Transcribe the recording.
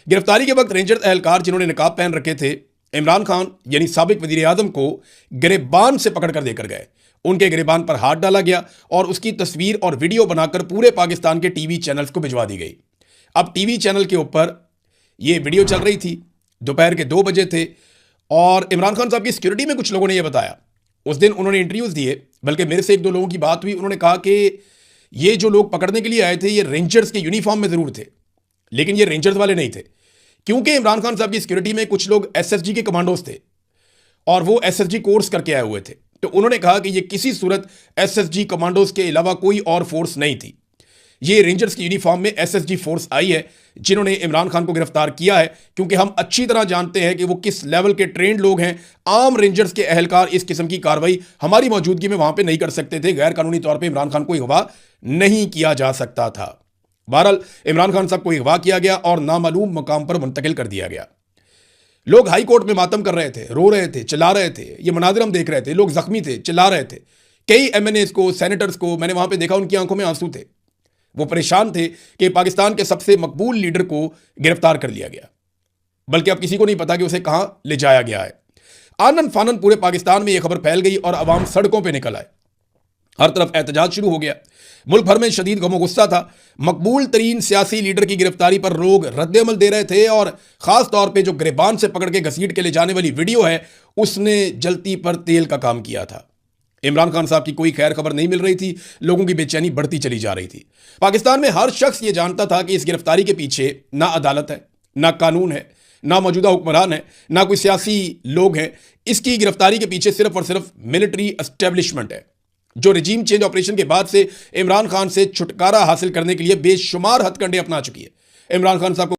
गिरफ्तारी के वक्त रेंजर एहलकार जिन्होंने नकाब पहन रखे थे इमरान खान यानी साबिक वजीर आजम को गिरेबान से पकड़कर देकर गए। उनके गिरेबान पर हाथ डाला गया और उसकी तस्वीर और वीडियो बनाकर पूरे पाकिस्तान के टीवी चैनल्स को भिजवा दी गई। अब टीवी चैनल के ऊपर यह वीडियो चल रही थी, दोपहर के 2 बजे थे और इमरान खान साहब की सिक्योरिटी में कुछ लोगों ने यह बताया। उस दिन उन्होंने इंटरव्यूज दिए, बल्कि मेरे से 1-2 लोगों की बात हुई। उन्होंने कहा कि ये जो लोग पकड़ने के लिए आए थे ये रेंजर्स के यूनिफॉर्म में जरूर थे, लेकिन ये रेंजर्स वाले नहीं थे, क्योंकि इमरान खान साहब की सिक्योरिटी में कुछ लोग एसएसजी के कमांडोज थे और वो एसएसजी कोर्स करके आए हुए थे। तो उन्होंने कहा कि ये किसी सूरत एसएसजी कमांडोज के अलावा कोई और फोर्स नहीं थी। ये रेंजर्स की यूनिफॉर्म में एसएसजी फोर्स आई है जिन्होंने इमरान खान को गिरफ्तार किया है, क्योंकि हम अच्छी तरह जानते हैं कि वो किस लेवल के ट्रेंड लोग हैं। आम रेंजर्स के एहलकार इस किस्म की कार्रवाई हमारी मौजूदगी में वहां पे नहीं कर सकते थे। गैर कानूनी तौर पे इमरान खान को अगवा नहीं किया जा सकता था। बहरहाल इमरान खान साहब को अगवा किया गया और नामालूम मकाम पर मुंतकिल कर दिया गया। लोग हाई कोर्ट में मातम कर रहे थे, रो रहे थे, चिल्ला रहे थे। ये मनाजिर हम देख रहे थे, लोग जख्मी थे, चिल्ला रहे थे। कई एमएनएस को, सेनेटर्स को मैंने वहां पे देखा, उनकी आंखों में आंसू थे। वो परेशान थे कि पाकिस्तान के सबसे मकबूल लीडर को गिरफ्तार कर लिया गया, बल्कि अब किसी को नहीं पता कि उसे कहां ले जाया गया है। आनन फानन पूरे पाकिस्तान में यह खबर फैल गई और अवाम सड़कों पर निकल आए। हर तरफ एहतजाज शुरू हो गया। मुल्क भर में शदीद गम गुस्सा था। मकबूल तरीन सियासी लीडर की गिरफ्तारी पर लोग रद्द-ए-अमल दे रहे थे और खास तौर पे जो गिरेबान से पकड़ के घसीट के ले जाने वाली वीडियो है उसने जलती पर तेल का काम किया था। इमरान खान साहब की कोई खैर खबर नहीं मिल रही थी। लोगों की बेचैनी बढ़ती चली जा रही थी। पाकिस्तान में हर शख्स ये जानता था कि इस गिरफ्तारी के पीछे ना अदालत है, ना कानून है, ना मौजूदा हुक्मरान है, ना कोई सियासी लोग हैं। इसकी गिरफ्तारी के पीछे सिर्फ और सिर्फ मिलिट्री एस्टेब्लिशमेंट है, जो रजीम चेंज ऑपरेशन के बाद से इमरान खान से छुटकारा हासिल करने के लिए बेशुमार हथकंडे अपना चुकी है। इमरान खान साहब को